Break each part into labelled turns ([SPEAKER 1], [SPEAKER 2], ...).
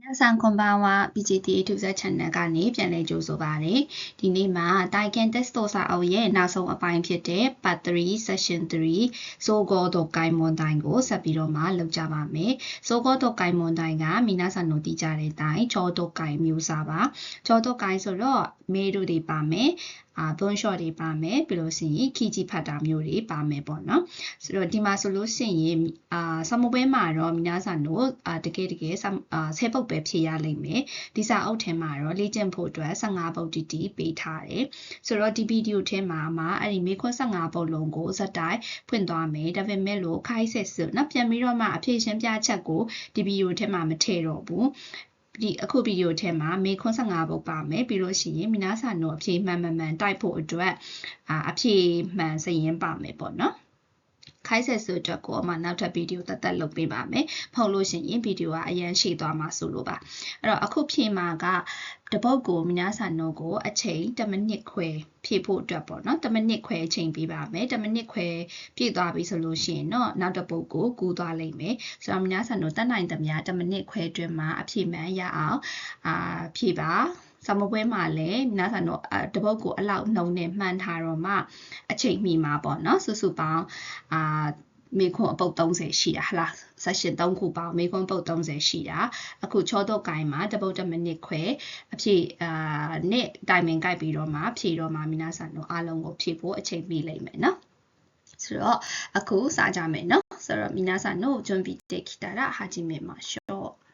[SPEAKER 1] 皆さんこんばんは BGTA 2 channel ကနေပြန်လည်ကြိုဆိုပါရစေဒီနေ့မှာ Taiken Test စာအုပ်ရဲ့နောက်ဆုံးအပိုင်းဖြစ်တဲ့ Part 3 Section 3စိုးကောတော့ကိုင်မွန်တိုင်းကိုဆက်ပြီးတော့မှလုပ်ကြပါမယ်စိုးကောတော့ကိုင်မွန်တိုင်းက皆さんတို့သိကြတဲ့အတိုင်းချောတော့ကိုင်မျိုးစားပါချောတော့ကိုင်ဆိုတော့မေတို့တွေပါမယ်ဘွန်ရှော့တွေပါမယ်ပြီးလို့ရှိရင်ခီကြီးဖတ်တာမျိုးတွေပါမယ်ပေါ့နော်ဆိုတော့ဒီမှာဆိုလို့ရှိရင်ဆမပွဲမှာတော့皆さんတို့တကယ်ဆဲပုတ်ပဲဖြေရလိမ့်မယ်ဒီစာအုပ်ထဲမှာတော့လေ့ကျင့်ဖို့အတွက်15ပုတ်တီပေးထားတယ်ဆိုတော့ဒီဗီဒီယိုထဲမှာအဲ့ဒီမေခွန်း15ပုတ်လုံးကိုဇက်တိုင်းဖွင့်သွားမယ်ဒါပေမဲ့လို့ခိုင်းဆက်စနော်ပြန်ပြီးတော့မှအဖြေရှင်းပြချက်ကိုဒီဗီဒီယိုထဲမှာမထည့်တော့ဘူးဒီအခုဗီဒီယိုထဲမှာမေခွန်း15ပုတ်ပါမယ်ပြီးလို့ရှိရင်皆さんတို့အဖြေမှန်တိုက်ဖို့အတွက်အဖြေမှန်စရင်ပါမယ်ပေါ့နော်ခိုင်းဆက်ဆိုအတွက်ကိုမှနောက်ထပ်ဗီဒီယိုတက်လုပ်ပေးပါမယ်ဖုန်းလို့ရှိရင်ဗီဒီယိုကအရင်ရှေ့သွားမှာဆိုလို့ပါအဲ့တော့အခုဖြေမှာကတပုတ်ကို皆さんတို့ကိုအချိန်10မိနစ်ခွဲဖြည့်ဖို့အတွက်ပေါ့နော်10မိနစ်ခွဲအချိန်ပေးပါမယ်10မိနစ်ခွဲပြည့်သွားပြီဆိုလို့ရှိရင်တော့နောက်တစ်ပုတ်ကိုကူးသွားလိမ့်မယ်ဆိုတော့皆さんတို့တတ်နိုင်သမျှ10မိနစ်ခွဲအတွင်းမှာအဖြေမှန်ရအောင်ဖြည့်ပါဆမပွဲမှာလည်း皆さんတို့တပုတ်ကိုအလောက်နှုံနဲ့မှန်ထားတော့မှအချိန်မီမှာပေါ့နော်စုစုပေါင်းမေခွန်းအပုတ်30ရှိတာဟလား session 3ခုပေါင်းမေခွန်းပုတ်30ရှိတာအခုချောတော့ကိုင်မှာတပုတ်10မိနစ်ခွဲအဖြည့်နဲ့တိုင်မင်ကိုက်ပြီးတော့မှဖြည့်တော့မှ皆さんတို့အားလုံးကိုဖြည့်ဖို့အချိန်ပေးလိမ့်မယ်နော်ဆိုတော့အခုစကြမယ်နော်ဆိုတော့皆さんတို့準備できたら始めましょう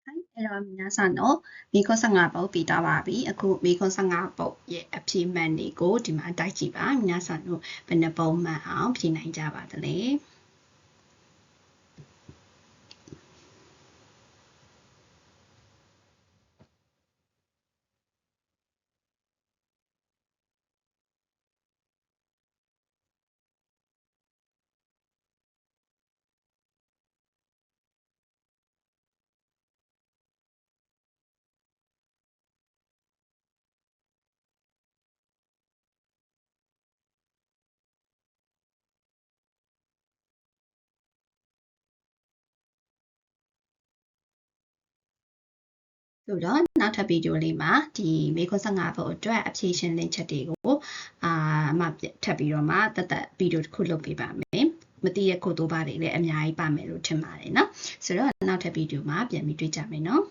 [SPEAKER 1] အဲ့တော့皆さんのမိခွန်း15ပုတ်ပြီးတော့ပါပြီအခုမိခွန်း15ပုတ်ရဲ့အဖြေမှန်တွေကိုဒီမှာတိုက်ကြည့်ပါ皆さんတို့ဘယ်နှပုံမှန်အောင်ဖြေနိုင်ကြပါသလဲဆိုတော့နောက်ထပ်ဗီဒီယိုလေးမှာဒီမိခွန်း15ပုတ်အတွက်အဖြေရှင်းလင်းချက်တွေကိုမှထပ်ပြီးတော့မှတသက်ဗီဒီယိုတစ်ခုလုပ်ပေးပါမယ်မသိရခုတို့ပါတွေလည်းအများကြီးပါမယ်လို့ထင်ပါတယ်เนาะဆိုတော့နောက်ထပ်ဗီဒီယိုမှာပြန်ပြီးတွေ့ကြမယ်เนาะ